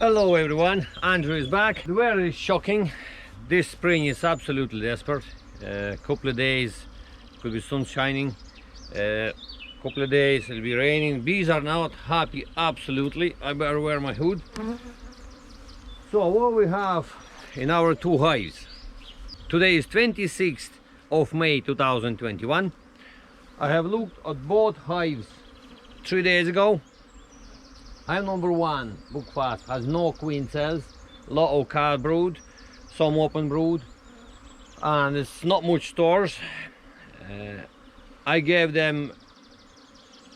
Hello everyone, Andrew is back. The weather is shocking. This spring is absolutely desperate. Couple of days could be sun shining, couple of days it'll be raining. Bees are not happy, absolutely. I better wear my hood. So what we have in our two hives. Today is 26th of May 2021. I have looked at both hives 3 days ago. Hive number 1, Buckfast, has no queen cells, lot of calf brood, some open brood, and it's not much stores. I gave them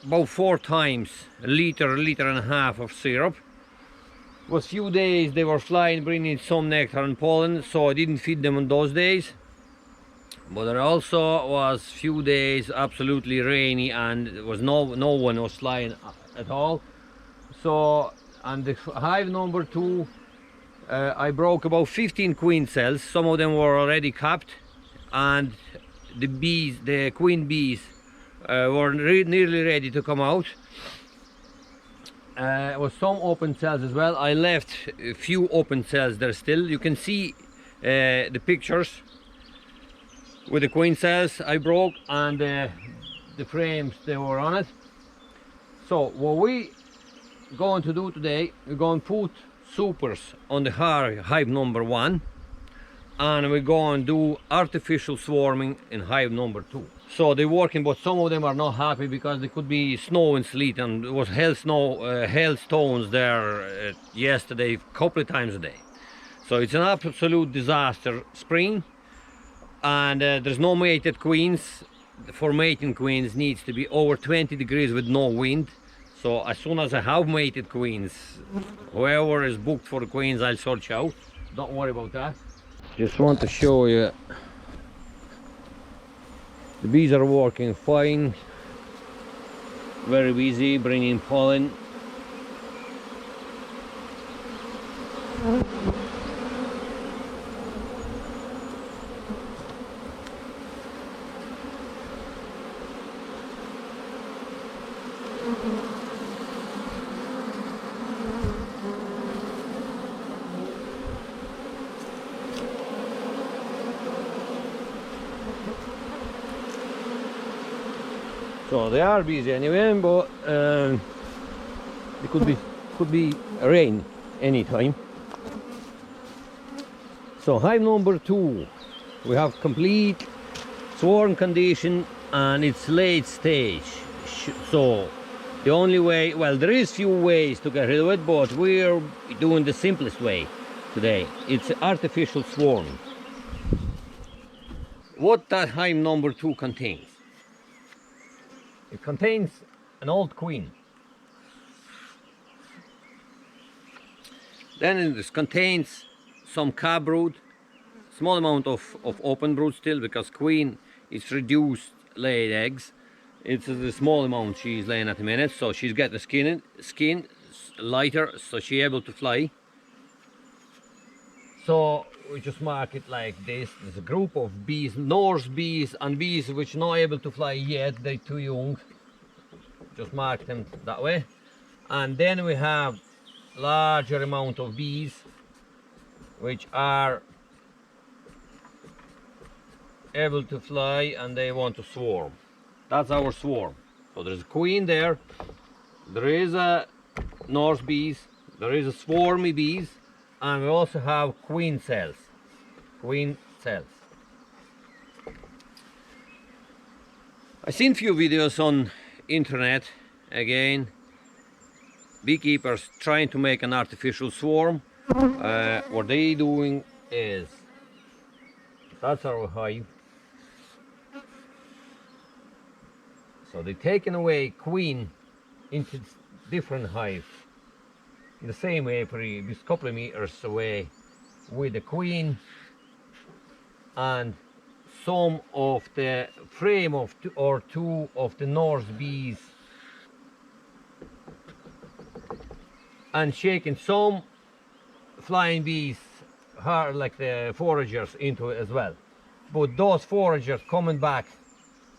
about 4 times a liter and a half of syrup. It was few days they were flying, bringing some nectar and pollen, so I didn't feed them on those days. But there also was few days absolutely rainy and there was no one was flying at all. So, and the hive number 2, I broke about 15 queen cells. Some of them were already capped, and the bees, the queen bees, were nearly ready to come out. There was some open cells as well. I left a few open cells there still. You can see the pictures with the queen cells I broke and the frames they were on it. So what we going to do today, we're going to put supers on the hive number 1, and we're going to do artificial swarming in hive number 2. So they're working, but some of them are not happy because there could be snow and sleet, and there was hailstones there yesterday, a couple of times a day. So it's an absolute disaster spring, and there's no mated queens. For mating queens needs to be over 20 degrees with no wind. So as soon as I have mated queens, whoever is booked for the queens, I'll sort you out. Don't worry about that. Just want to show you, the bees are working fine, very busy bringing pollen. So they are busy anyway, but it could be rain anytime. So hive number 2, we have complete swarm condition and it's late stage. So the only way, well, there is few ways to get rid of it, but we're doing the simplest way today. It's artificial swarming. What that hive number 2 contains? It contains an old queen. Then it contains some calf brood, small amount of open brood still, because queen is reduced laid eggs. It's a small amount she's laying at the minute, so she's getting the skin lighter, so she's able to fly. So we just mark it like this. There's a group of bees, Norse bees and bees which are not able to fly yet, they're too young. Just mark them that way. And then we have larger amount of bees which are able to fly and they want to swarm. That's our swarm. So there's a queen there, there is a Norse bees, there is a swarmy bees, and we also have queen cells. I've seen few videos on internet, again, beekeepers trying to make an artificial swarm. What they doing is, that's our hive. So they're taking away queen into different hives in the same way, previous couple of meters away, with the queen and some of the frame of two of the Norse bees, and shaking some flying bees, like the foragers, into it as well. But those foragers coming back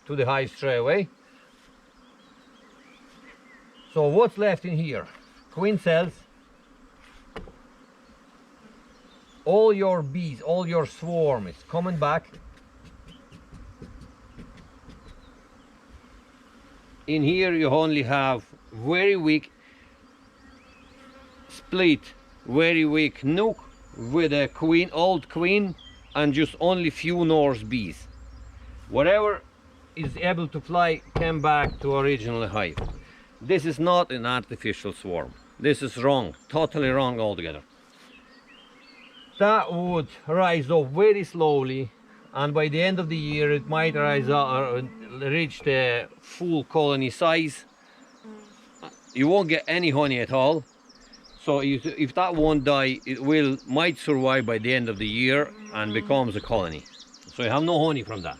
to the hive straight away. So what's left in here? Queen cells, all your bees, all your swarm is coming back. In here you only have very weak split, very weak nuke with a queen, old queen, and just only few Norse bees. Whatever is able to fly came back to original hive. This is not an artificial swarm. This is wrong, totally wrong altogether. That would rise up very slowly, and by the end of the year it might rise up or reach the full colony size. You won't get any honey at all. So if that won't die, it might survive by the end of the year and becomes a colony. So you have no honey from that.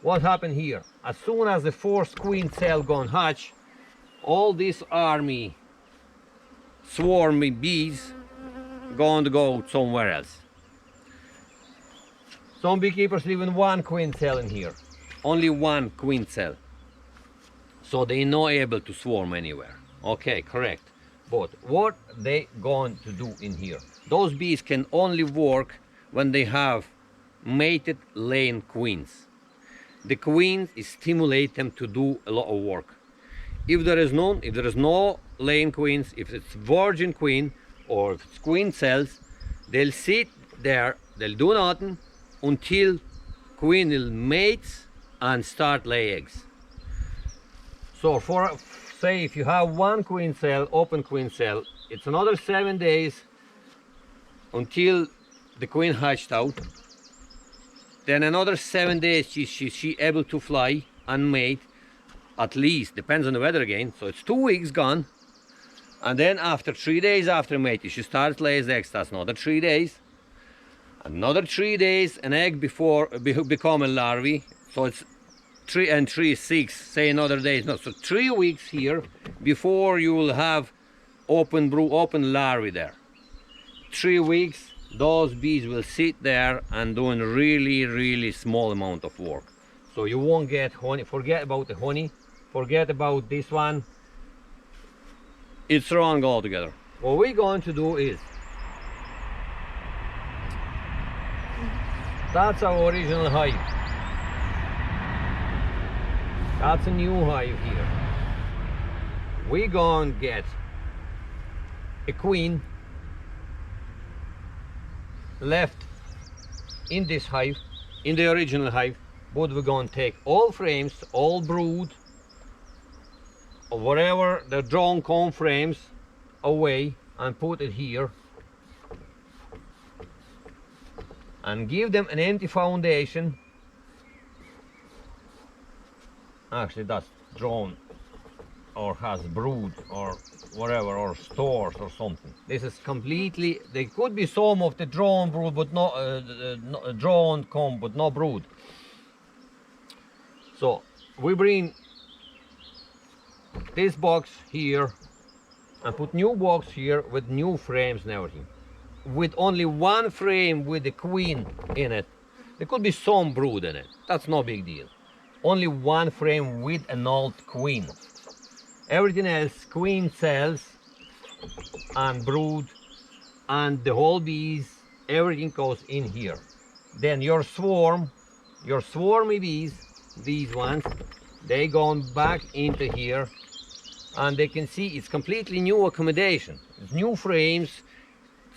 What happened here? As soon as the first queen cell gone hatch, all this army swarmy bees going to go somewhere else. Some beekeepers leave in one queen cell in here, only one queen cell, so they're not able to swarm anywhere. Okay, correct. But what they going to do in here? Those bees can only work when they have mated laying queens. The queens stimulate them to do a lot of work. If there is none, if there is no laying queens, if it's virgin queen or if it's queen cells, they'll sit there, they'll do nothing until queen will mate and start lay eggs. So for say if you have one queen cell, open queen cell, it's another 7 days until the queen hatched out. Then another 7 days she able to fly and mate, at least, depends on the weather again, so it's 2 weeks gone. And then after 3 days after mating, she starts lays eggs, that's another 3 days. Another 3 days, an egg before become a larvae, so it's 3 and 3 6, say another days, no, so 3 weeks here before you will have open larvae there. 3 weeks, those bees will sit there and doing really small amount of work, so you won't get honey. Forget about the honey, forget about this one, it's wrong altogether. What we're going to do is, that's our original hive. That's a new hive here. We're going to get a queen left in this hive, in the original hive, but we're going to take all frames, all brood, or whatever the drawn comb frames away and put it here and give them an empty foundation. Actually that's drawn or has brood or whatever, or stores or something. This is completely, there could be some of the drawn brood but not drawn comb but no brood. So we bring this box here and put new box here with new frames and everything, with only one frame with the queen in it. There could be some brood in it, that's no big deal. Only one frame with an old queen. Everything else, queen cells and brood and the whole bees, everything goes in here. Then your swarm, your swarmy bees, these ones, they go back into here, and they can see it's completely new accommodation. It's new frames,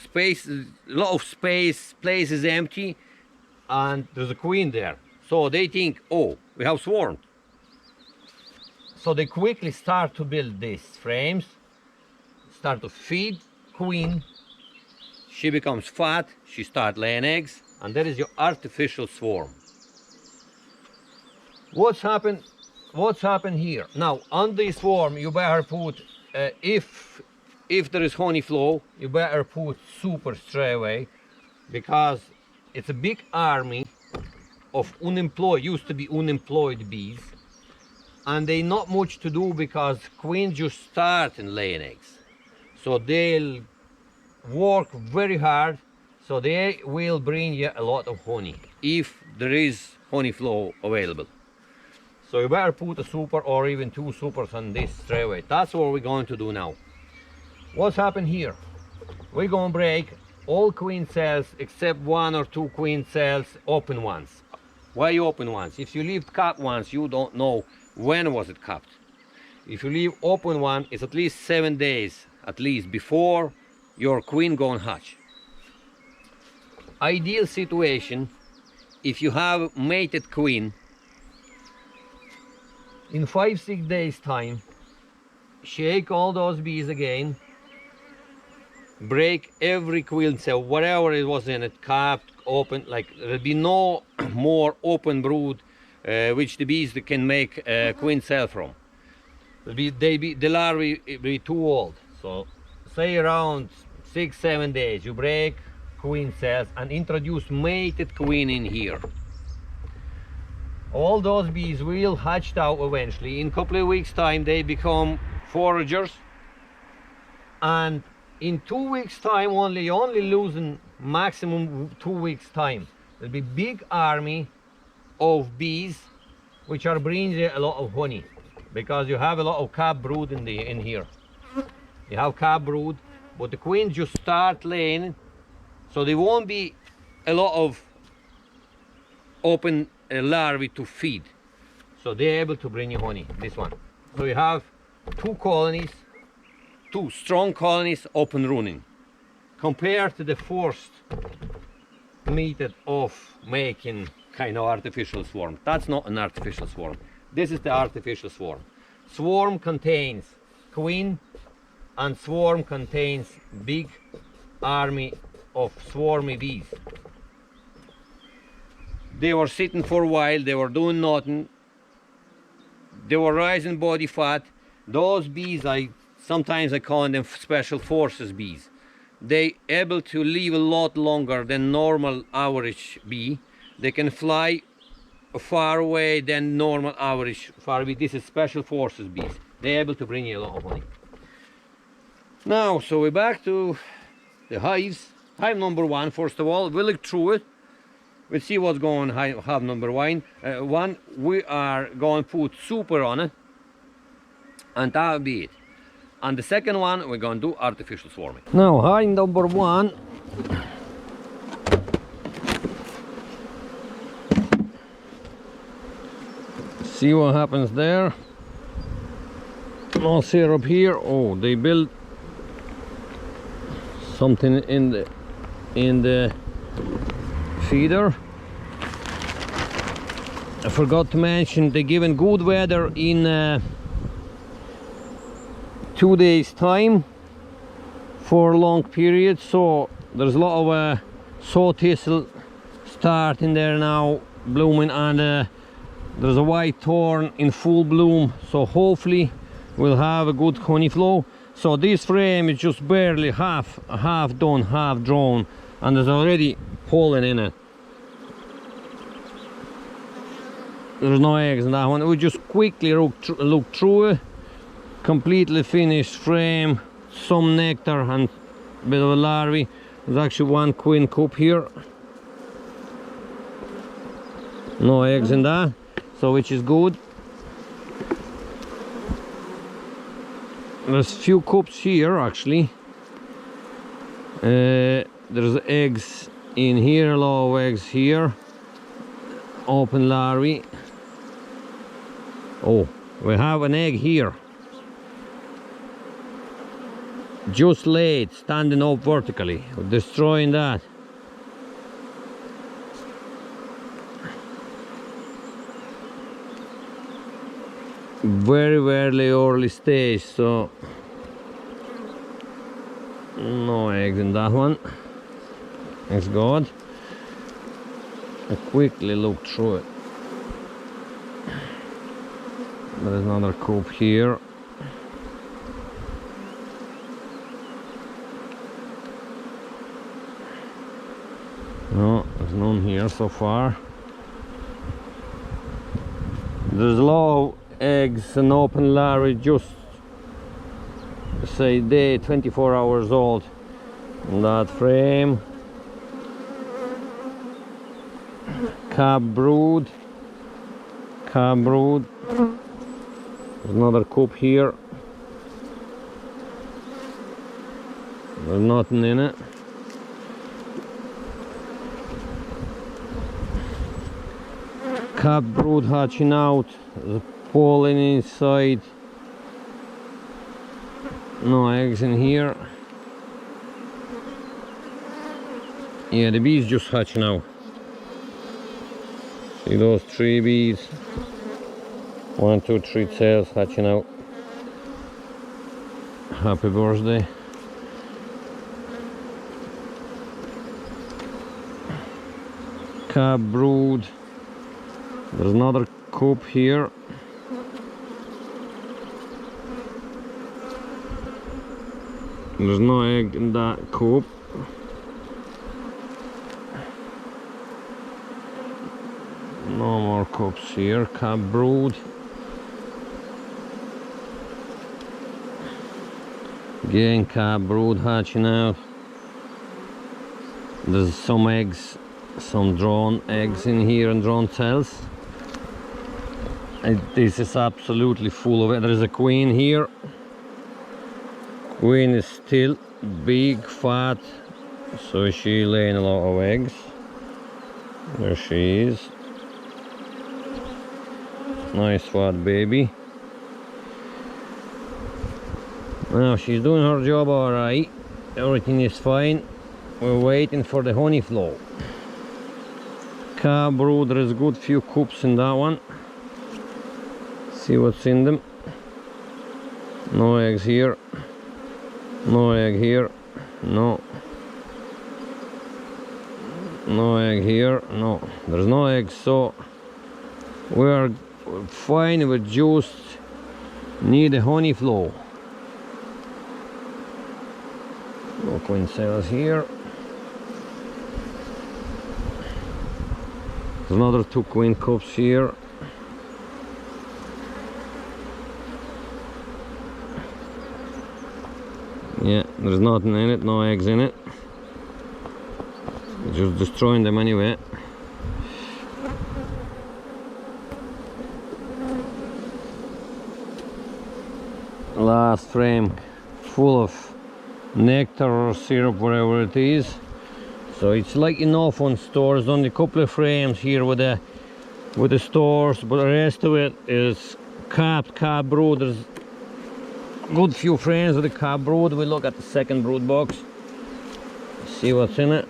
space, a lot of space, place is empty, and there's a queen there. So they think, oh, we have swarmed. So they quickly start to build these frames, start to feed queen. She becomes fat, she starts laying eggs, and that is your artificial swarm. What's happened here? Now, on this swarm, you better put, if there is honey flow, you better put super straight away, because it's a big army of unemployed, used to be unemployed bees, and they not much to do because queens just start in laying eggs. So they'll work very hard, so they will bring you a lot of honey if there is honey flow available. So you better put a super or even 2 supers on this straight away. That's what we're going to do now. What's happened here? We're going to break all queen cells except 1 or 2 queen cells open ones. Why open ones? If you leave capped ones, you don't know when was it capped. If you leave open one, it's at least 7 days at least before your queen gonna hatch. Ideal situation, if you have mated queen, in 5-6 days time, shake all those bees again, break every queen cell, whatever it was in it, capped, open, like there'll be no more open brood which the bees can make queen cell from. The larvae will be too old. So say around 6-7 days you break queen cells and introduce mated queen in here. All those bees will hatch out eventually. In a couple of weeks time they become foragers, and in 2 weeks time only losing maximum 2 weeks time, there'll be big army of bees which are bringing a lot of honey, because you have a lot of calf brood in here. You have calf brood, but the queens just start laying, so there won't be a lot of open larvae to feed, so they're able to bring you honey. This one, so you have 2 colonies, 2 strong colonies open running, compared to the first method of making kind of artificial swarm. That's not an artificial swarm. This is the artificial swarm. Swarm contains queen, and swarm contains big army of swarmy bees. They were sitting for a while, they were doing nothing, they were rising body fat. Those bees, sometimes I call them special forces bees. They able to live a lot longer than normal average bee. They can fly far away than normal average far bee. This is special forces bees. They're able to bring you a lot of honey. Now, so we're back to the hives. Hive number 1, first of all, we'll look through it. We'll see what's going on hive number 1. We are going to put super on it, and that'll be it. And the second one, we're going to do artificial swarming. Now, hive number 1. See what happens there. No syrup here. Oh, they built something in the feeder. I forgot to mention they're given good weather in 2 days time for a long period, so there's a lot of saw thistle starting there now blooming, and there's a white thorn in full bloom, so hopefully we'll have a good honey flow. So this frame is just barely half done, half drawn, and there's already pollen in it. There's no eggs in that one. We just quickly look through it. Completely finished frame, some nectar and a bit of a larvae. There's actually 1 queen cup here. No eggs in that, so which is good. There's few cups here actually. There's eggs in here, a lot of eggs here. Open larvae. Oh, we have an egg here. Just laid, standing up vertically, destroying that. Very early stage, so no eggs in that one. Thanks God. I quickly look through it. There's another coop here. No, there's none here so far. There's a lot of eggs and open larvae, just say day 24 hours old in that frame. Calf brood. There's another coop here. There's nothing in it. Cap brood hatching out, the pollen inside, no eggs in here. Yeah, the bees just hatch now. See those 3 bees? 1, 2, 3 cells hatching out. Happy birthday. Cap brood. There's another coop here. There's no egg in that coop. No more coops here. Cap brood. Again, cap brood hatching out. There's some eggs, some drone eggs in here and drone cells. And this is absolutely full of it. There's a queen here. Queen is still big, fat, so she's laying a lot of eggs. There she is. Nice fat baby. Now she's doing her job alright. Everything is fine. We're waiting for the honey flow. Cap brood, there is a good few coops in that one. See what's in them. No eggs here. No egg here. No. No egg here. No. There's no eggs, so we are fine. We just need a honey flow. No queen cells here. There's another 2 queen cups here. Yeah, there's nothing in it, no eggs in it. Just destroying them anyway. Last frame full of nectar or syrup, whatever it is. So it's like enough on stores. Only a couple of frames here with the stores, but the rest of it is cap brood. There's good few frames with the cap brood. We look at the second brood box, see what's in it.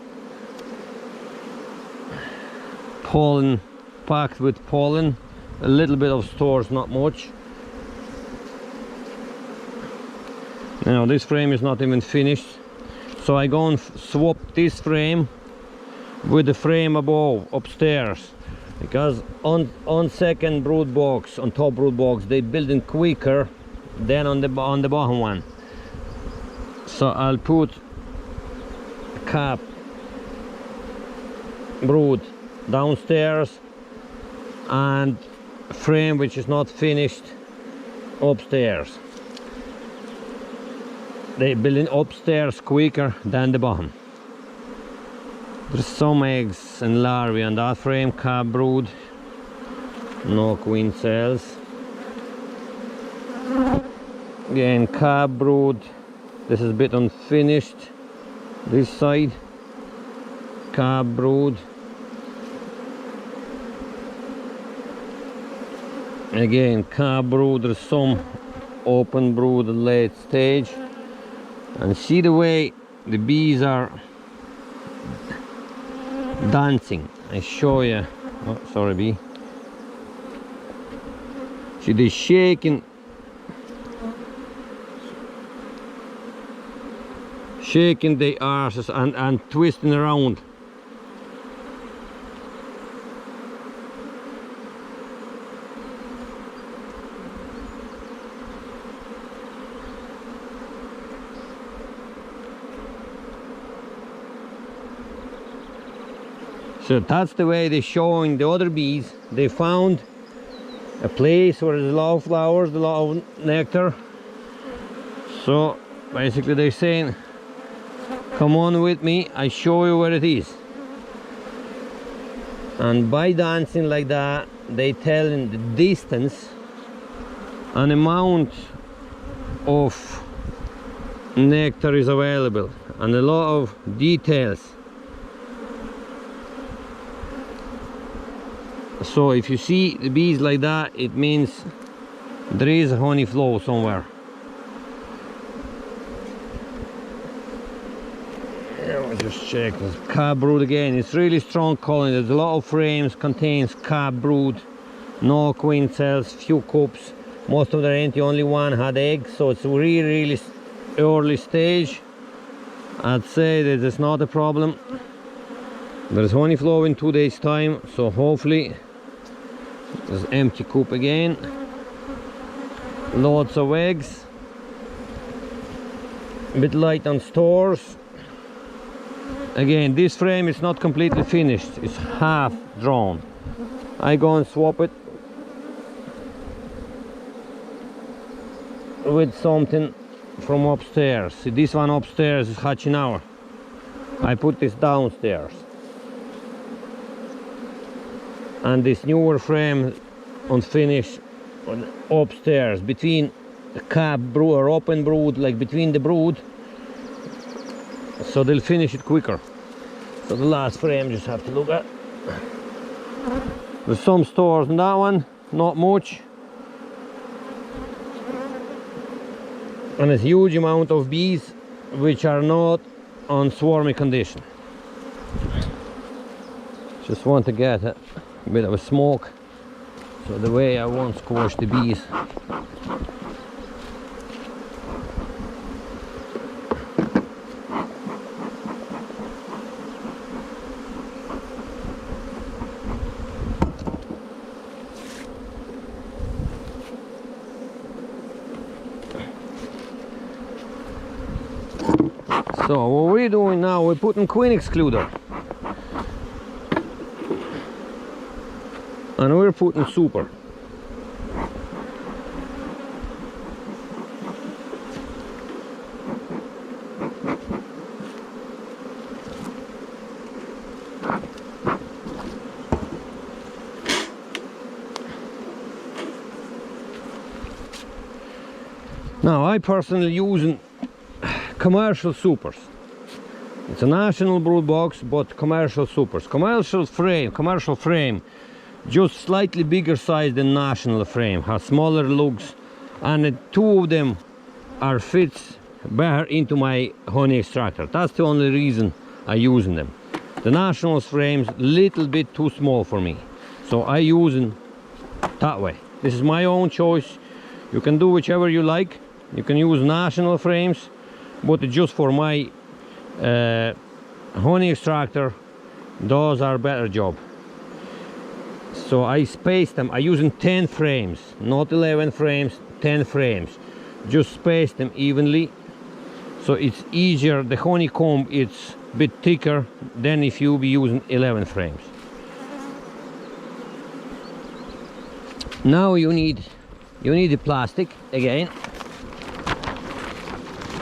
Pollen, packed with pollen. A little bit of stores, not much. Now this frame is not even finished, so I go and swap this frame with the frame above, upstairs, because on second brood box, on top brood box, they building quicker than on the bottom one. So I'll put cap brood downstairs and frame which is not finished upstairs. They building upstairs quicker than the bottom. There's some eggs and larvae on that frame. Cap brood, no queen cells. Again, cap brood. This is a bit unfinished. This side, cap brood. Again, cap brood. There's some open brood at late stage. And see the way the bees are dancing. I show you. Oh, sorry, bee. See, they're shaking their arses and twisting around. So that's the way they're showing the other bees. They found a place where there's a lot of flowers, a lot of nectar. So basically they're saying, come on with me, I show you where it is. And by dancing like that, they tell in the distance an amount of nectar is available and a lot of details. So if you see the bees like that, it means there is a honey flow somewhere. I'll just check this cab brood again. It's really strong colony. There's a lot of frames, contains cab brood, no queen cells, few cups. Most of them are empty, only one had eggs, so it's really early stage. I'd say that it's not a problem. There's honey flow in 2 days time, so hopefully there's empty coop again. Lots of eggs. A bit light on stores. Again, this frame is not completely finished, it's half drawn. I go and swap it with something from upstairs. See, this one upstairs is hatching hour. I put this downstairs. And this newer frame unfinished upstairs between the cab brood or open brood, like between the brood, so they'll finish it quicker. So the last frame just have to look at. There's some stores in that one, not much, and a huge amount of bees which are not on swarmy condition. Just want to get a bit of a smoke, so the way I won't squash the bees. So what we're doing now, we're putting queen excluder, and we're putting super. Now I personally using commercial supers. It's a national brood box, but commercial supers. Commercial frame, just slightly bigger size than national frame, has smaller lugs, and the two of them are fits better into my honey extractor. That's the only reason I using them. The national frames little bit too small for me, so I using that way. This is my own choice. You can do whichever you like. You can use national frames, but just for my honey extractor, those are better job. So I space them. I using 10 frames, not 11 frames, 10 frames. Just space them evenly, so it's easier. The honeycomb it's a bit thicker than if you be using 11 frames. Now you need the plastic again.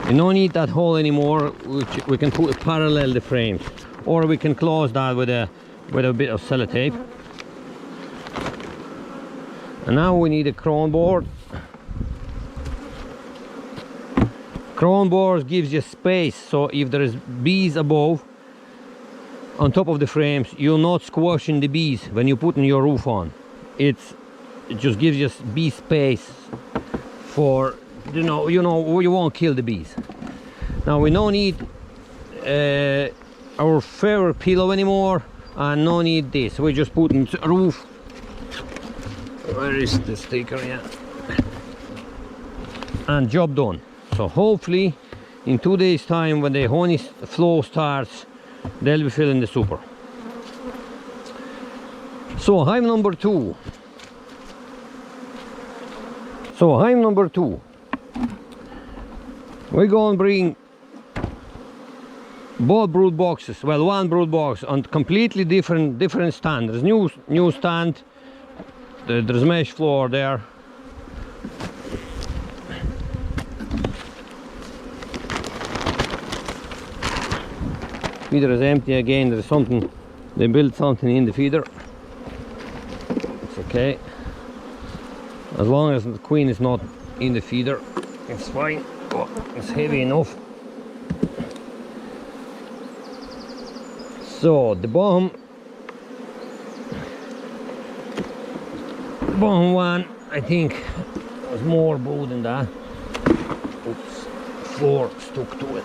You don't need that hole anymore, which we can put parallel the frames, or we can close that with a bit of sellotape. And now we need a crown board. Crown board gives you space, so if there is bees above, on top of the frames, you're not squashing the bees when you're putting your roof on. It just gives you bee space for, you won't kill the bees. Now we don't need our favorite pillow anymore, and no need this. We're just putting roof. Where is the sticker? Yeah, and job done. So hopefully in 2 days time, when the honey flow starts, they'll be filling the super. So hive number 2. We're going to bring both brood boxes, well, one brood box on completely different stand. There's new stand, there's mesh floor there. Feeder is empty again. There's something, they built something in the feeder. It's okay, as long as the queen is not in the feeder, it's fine. Oh, it's heavy enough. So the bottom Bone one, I think there's more brood than that. Oops, 4 stuck to it.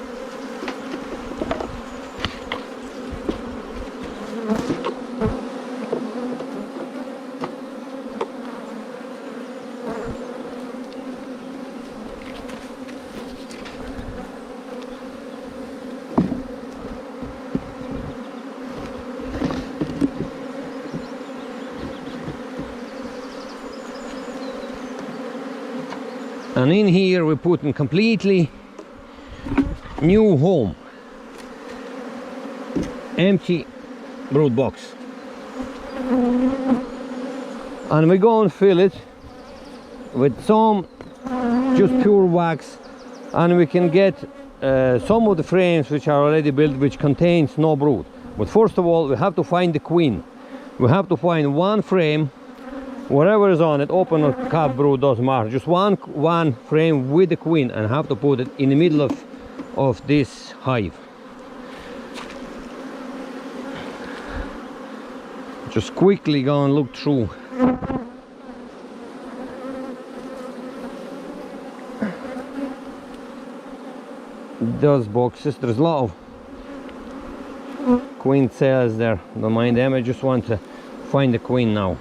And in here we put in completely new home, empty brood box, and we go and fill it with some just pure wax, and we can get some of the frames which are already built which contains no brood. But first of all we have to find the queen. We have to find one frame, whatever is on it, open or cap brood, doesn't matter, just one frame with the queen, and have to put it in the middle of this hive. Just quickly go and look through. Those boxes, there's a lot of queen cells there, don't mind them, I just want to find the queen now.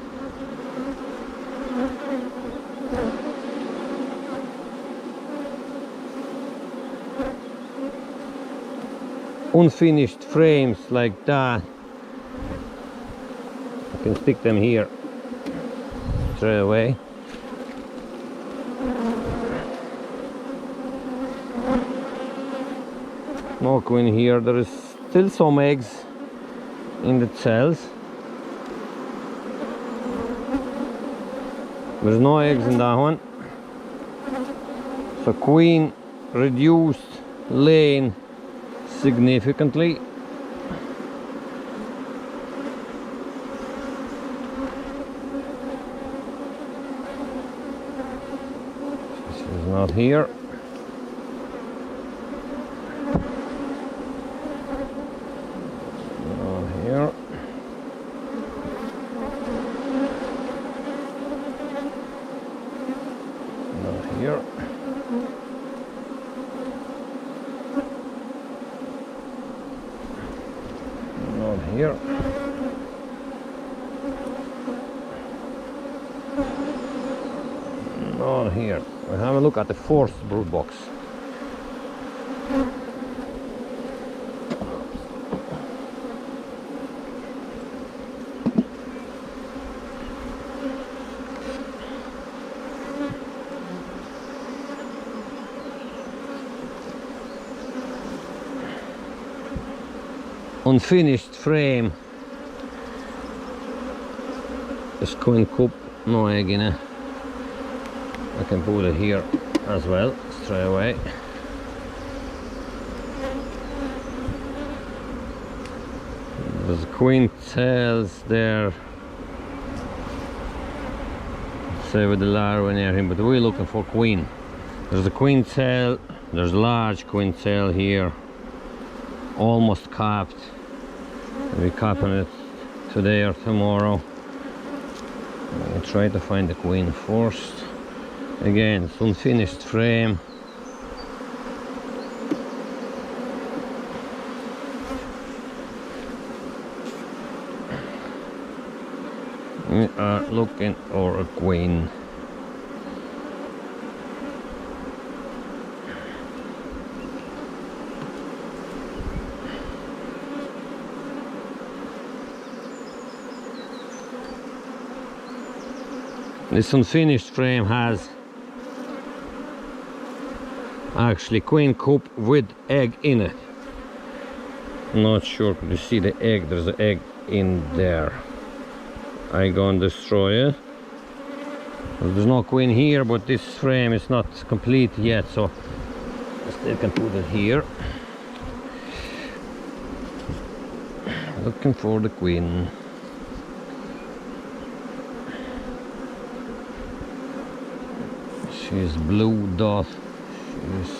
Unfinished frames like that, I can stick them here straight away. No queen here. There is still some eggs in the cells. There's no eggs in that one. So queen reduced laying significantly. This is not here. Not here. Not here. Here. Not here. We'll have a look at the 4th brood box. Unfinished frame. This queen cup, no egg in it. I can put it here as well, straight away. There's queen cells there, say with the larvae near him, but we're looking for queen. There's a queen cell, there's a large queen cell here, almost capped. We're capping it today or tomorrow. I'll try to find the queen first. Again, it's unfinished frame. We are looking for a queen. This unfinished frame has actually queen cup with egg in it. Not sure, could you see the egg? There's an egg in there. I go and destroy it. There's no queen here, but this frame is not complete yet, so I still can put it here. Looking for the queen. She's blue dot. She's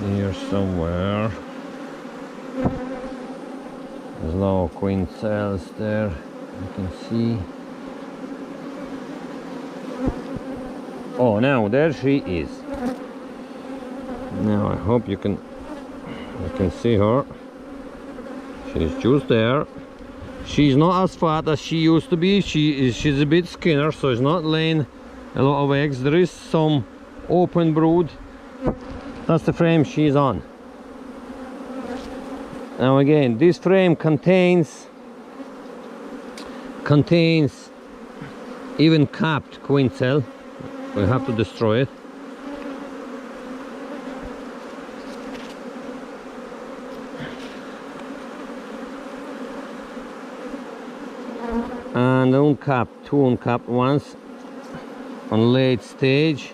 here somewhere. There's no queen cells there, you can see. Oh, now there she is. Now I hope you can see her. She's just there. She's not as fat as she used to be. She's a bit skinnier, so it's not laying a lot of eggs. There is some open brood. That's the frame she's on. Now again, this frame contains even capped queen cell. We have to destroy it. And uncapped, two uncapped ones on late stage.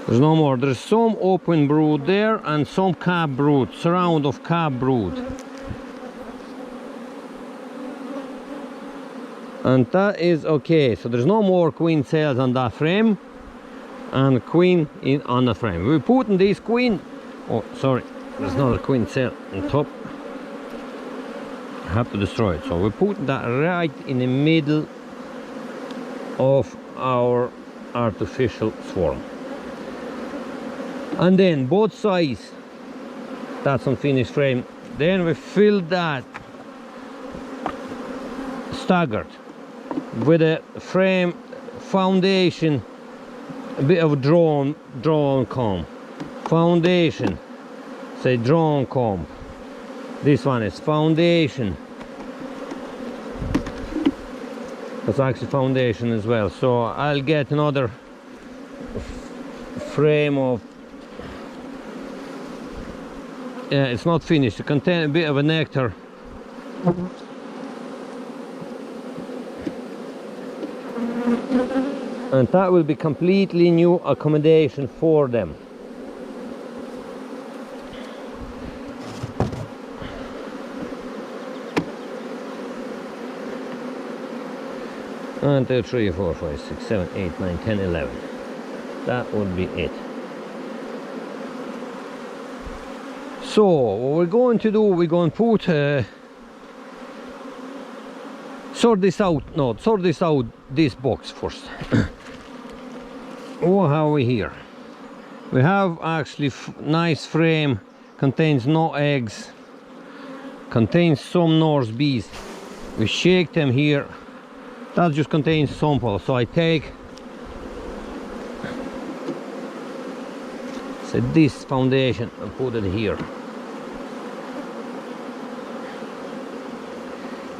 There's no more. There's some open brood there and some cap brood, surround of cap brood. And that is okay. So there's no more queen cells on that frame and queen on the frame. We're putting this queen, oh sorry, there's another queen cell on top. I have to destroy it. So we put that right in the middle of our artificial swarm. And then both sides, that's unfinished frame. Then we fill that staggered with a frame foundation, a bit of drawn comb. Foundation, say drawn comb. This one is foundation. That's actually foundation as well. So I'll get another frame of, yeah, it's not finished. It contains a bit of a nectar. And that will be completely new accommodation for them. One, two, three, four, five, 6, 7, 8, 9, 10, 11. That would be it. So what we're going to do, we're going to put sort this out this box first. What have we here? We have actually nice frame, contains no eggs, contains some Norse bees. We shake them here. That just contains sample. So I take this foundation and put it here.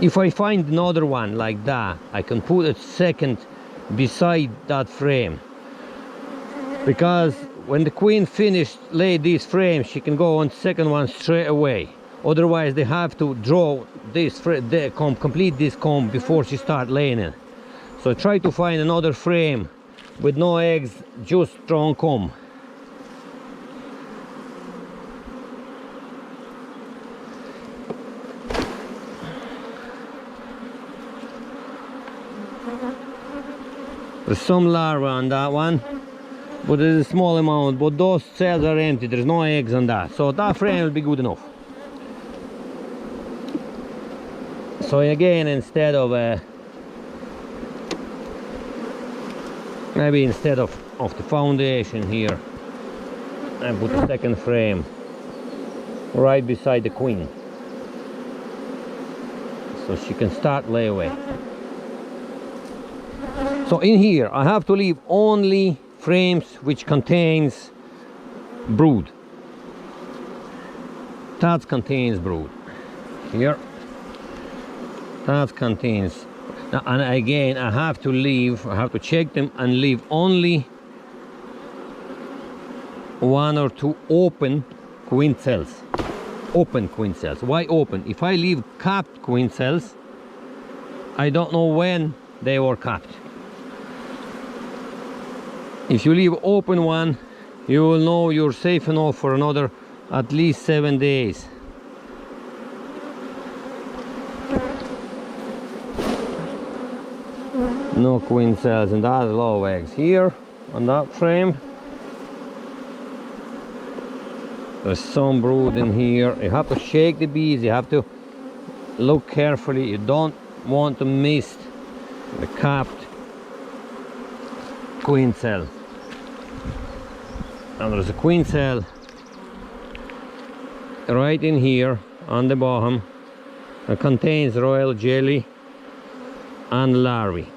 If I find another one like that, I can put it second beside that frame, because when the queen finished lay this frame, she can go on second one straight away. Otherwise they have to draw this comb, complete this comb before she start laying it. So I try to find another frame with no eggs, just drawn comb. There's some larvae on that one, but there's a small amount, but those cells are empty, there's no eggs on that, so that frame will be good enough. So again, instead of maybe instead of the foundation here, I put the second frame right beside the queen, so she can start layaway. So in here I have to leave only frames which contains brood. That contains brood. Here that contains, and again I have to check them and leave only 1 or 2 open queen cells. Open queen cells. Why open? If I leave capped queen cells, I don't know when they were capped. If you leave open one, you will know you're safe enough for another at least 7 days. No queen cells, and that's low eggs. Here on that frame there's some brood in here. You have to shake the bees, you have to look carefully, you don't want to miss the capped queen cell. And there's a queen cell right in here on the bottom. It contains royal jelly and larvae.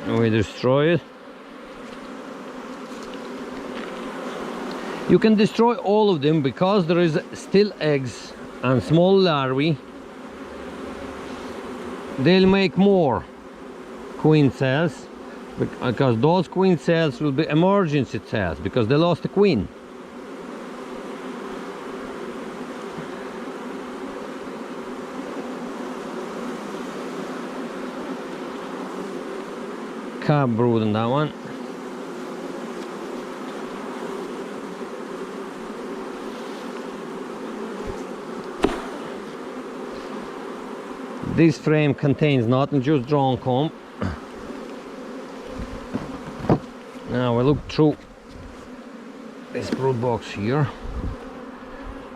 And we destroy it. You can destroy all of them because there is still eggs and small larvae. They'll make more queen cells, because those queen cells will be emergency cells because they lost the queen. Calf brood on that one. This frame contains nothing, just drawn comb. Now we look through this brood box here.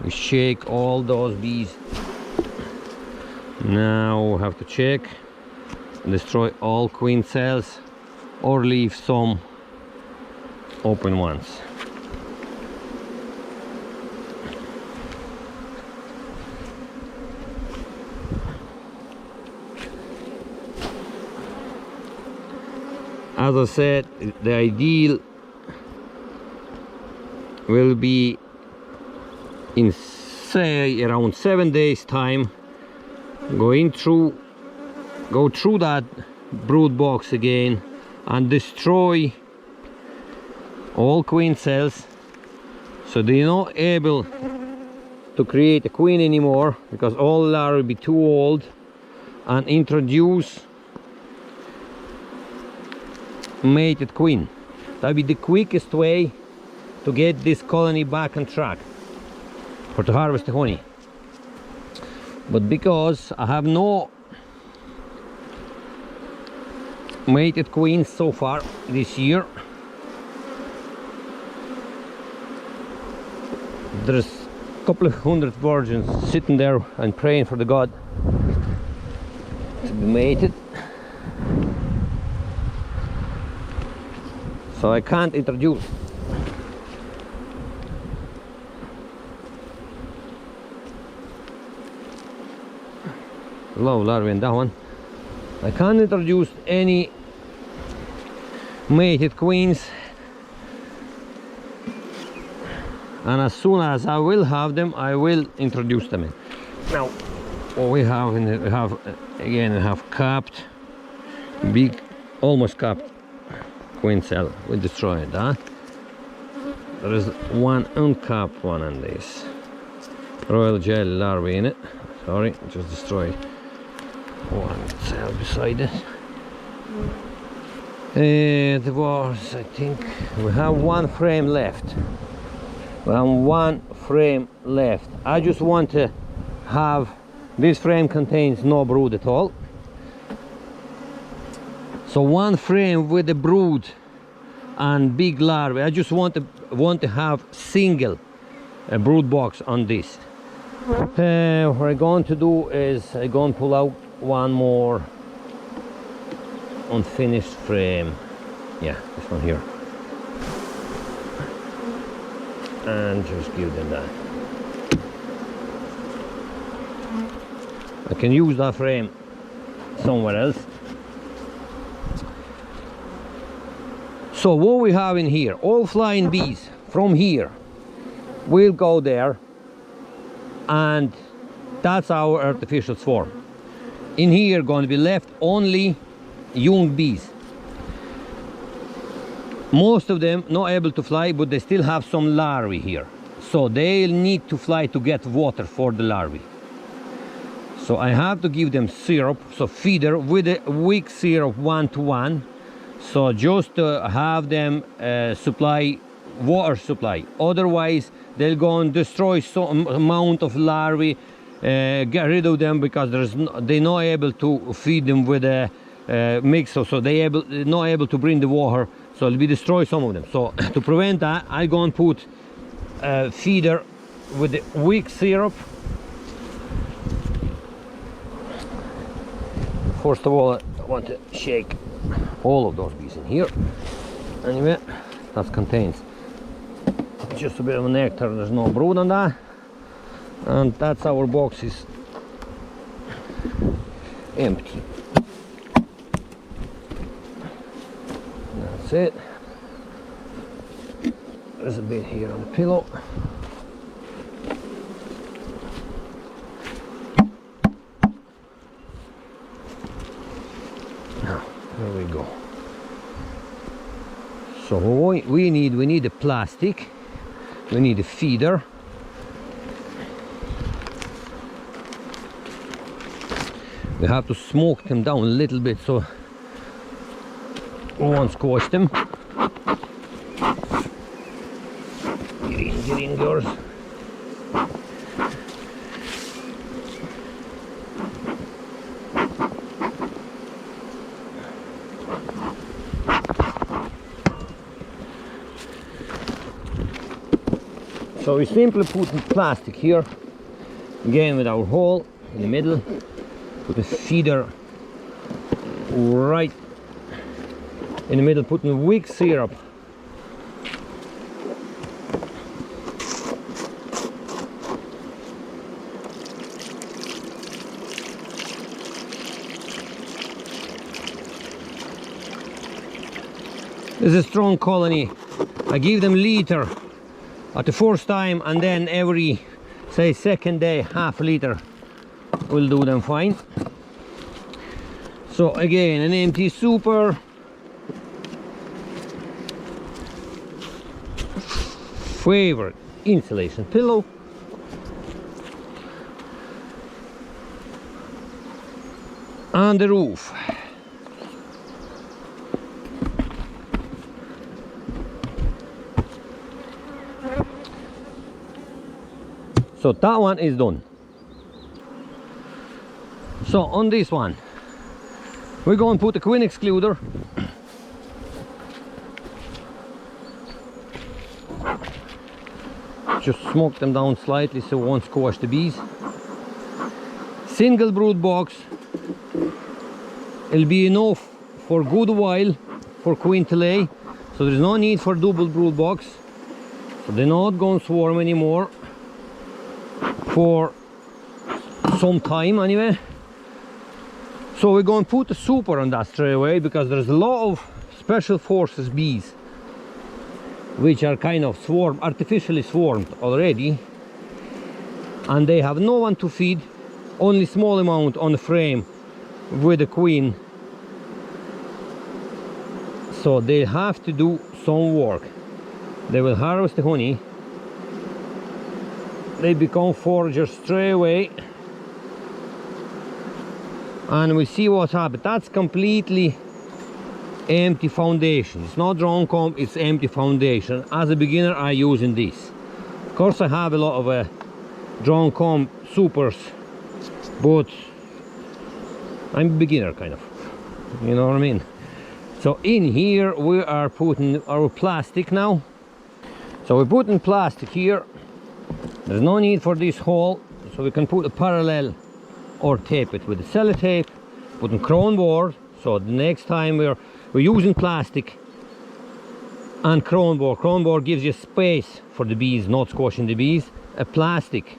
We shake all those bees. Now we have to check and destroy all queen cells or leave some open ones. As I said, the ideal will be in, say, around 7 days time, go through that brood box again and destroy all queen cells, so they're not able to create a queen anymore because all larvae will be too old, and introduce mated queen. That'd be the quickest way to get this colony back on track or to harvest the honey. But because I have no mated queens so far this year, there's a couple of hundred virgins sitting there and praying for the god to be mated. So I can't introduce. Low larvae in that one. I can't introduce any mated queens, and as soon as I will have them, I will introduce them in. Now, what we have in it, we have capped, big, almost capped queen cell. We destroyed that. There is one uncapped one on this. Royal jelly larvae in it. Sorry, just destroyed one cell beside it. There was, I think, we have one frame left. We have one frame left. I just want to have, this frame contains no brood at all. So one frame with the brood and big larvae. I just want to have single brood box on this. What I'm going to do is I'm going to pull out one more unfinished frame. Yeah, this one here. And just give them that. I can use that frame somewhere else. So what we have in here, all flying bees from here will go there, and that's our artificial swarm. In here going to be left only young bees. Most of them not able to fly, but they still have some larvae here. So they'll need to fly to get water for the larvae. So I have to give them syrup, so feeder with a weak syrup 1:1. So just to have them supply water supply. Otherwise they'll go and destroy some amount of larvae, get rid of them, because they're not able to feed them with a mixer, so they're not able to bring the water, so it'll be destroy some of them. So to prevent that, I go and put a feeder with the weak syrup. First of all, I want to shake all of those bees in here. Anyway, that contains just a bit of nectar, there's no brood on that. And that's our boxes empty. That's it. There's a bit here on the pillow. Now, there we go. So we need a plastic, we need a feeder, we have to smoke them down a little bit so we won't squash them. Get in girls. So we simply put plastic here, again with our hole in the middle, put a feeder right in the middle, putting weak syrup. This is a strong colony. I give them liter at the first time, and then every, say, second day, half a liter will do them fine. So again, an empty super, favorite insulation pillow, on the roof. So that one is done. So on this one, we're going to put a queen excluder. Just smoke them down slightly so it won't squash the bees. Single brood box. It'll be enough for a good while for queen to lay. So there's no need for double brood box. So they're not going to swarm anymore for some time anyway. So we're going to put a super on that straight away, because there's a lot of special forces bees which are kind of artificially swarmed already, and they have no one to feed, only small amount on the frame with the queen, so they have to do some work. They will harvest the honey, they become foragers straight away, and we see what's happened. That's completely empty foundation. It's not drone comb, it's empty foundation. As a beginner, I'm using this. Of course, I have a lot of drone comb supers, but I'm a beginner kind of, you know what I mean. So in here we are putting our plastic now. So we're putting plastic here. There's no need for this hole, so we can put a parallel or tape it with a sellotape, putting crown board. So the next time we're using plastic and crown board. Crown board gives you space for the bees, not squashing the bees. A plastic,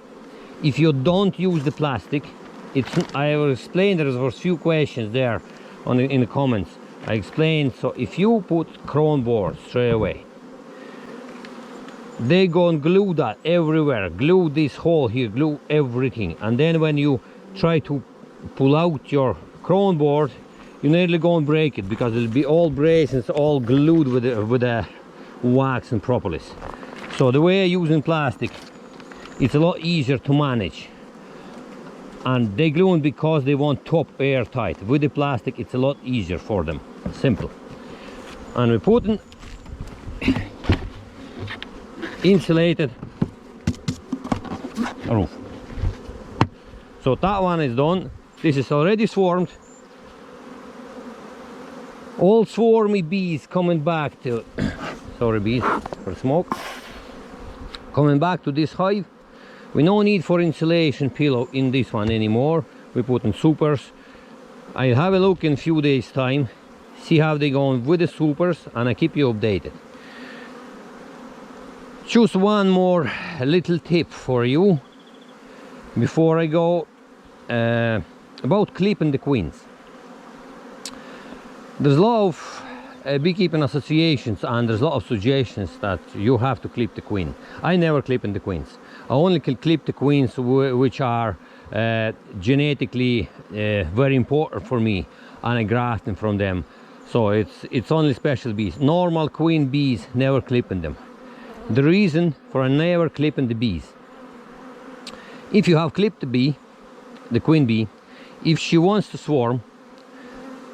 if you don't use the plastic, I will explain. There was a few questions there in the comments. I explained. So if you put crown board straight away, they go and glue that everywhere, glue this hole here, glue everything, and then when you try to pull out your crown board, you nearly go and break it, because it'll be all braces, all glued with the wax and propolis. So the way I'm using plastic, it's a lot easier to manage, and they glue it because they want top airtight. With the plastic, it's a lot easier for them, simple. And we're putting insulated roof. So that one is done. This is already swarmed. All swarmy bees coming back to sorry bees for smoke, coming back to this hive. We no need for insulation pillow in this one anymore. We put in supers. I'll have a look in a few days time, see how they going with the supers, and I keep you updated. Choose one more little tip for you before I go, about clipping the queens. There's a lot of beekeeping associations, and there's a lot of suggestions that you have to clip the queen. I never clip in the queens. I only can clip the queens which are genetically very important for me, and I graft them from them. So it's only special bees. Normal queen bees, never clipping them. The reason for never clipping the bees: if you have clipped the bee, the queen bee, if she wants to swarm,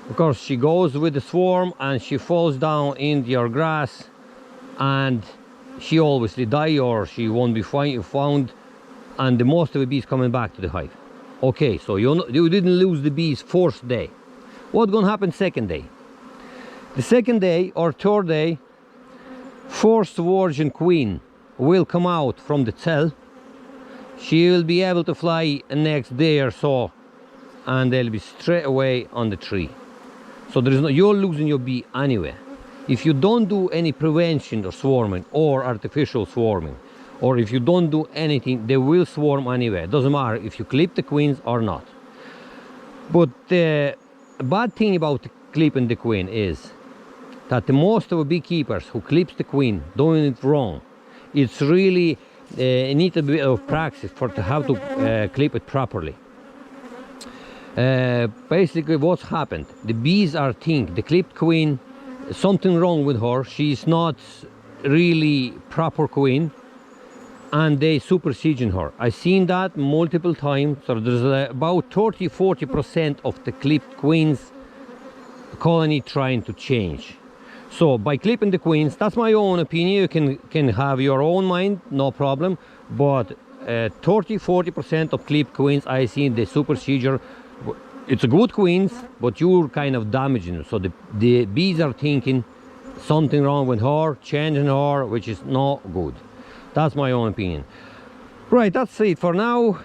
of course she goes with the swarm and she falls down into your grass, and she obviously die, or she won't be found, and the most of the bees coming back to the hive. Okay, so you didn't lose the bees first day. What's gonna happen second day? The second day or third day, first virgin queen will come out from the cell. She will be able to fly the next day or so, and they'll be straight away on the tree. So there is no, you're losing your bee anyway. If you don't do any prevention of swarming or artificial swarming, or if you don't do anything, they will swarm anyway. It doesn't matter if you clip the queens or not. But the bad thing about clipping the queen is that the most of the beekeepers who clips the queen doing it wrong. It's really need a bit of practice to how to clip it properly. Basically what's happened, the bees are think the clipped queen, something wrong with her, she's not really proper queen, and they superseding her. I've seen that multiple times. So there's about 30-40% of the clipped queens colony trying to change. So by clipping the queens, that's my own opinion, you can have your own mind, no problem, but 30-40% of clipped queens I see the supersedure. It's a good queens, but you're kind of damaging them. So the bees are thinking something wrong with her, changing her, which is not good. That's my own opinion. Right, that's it for now.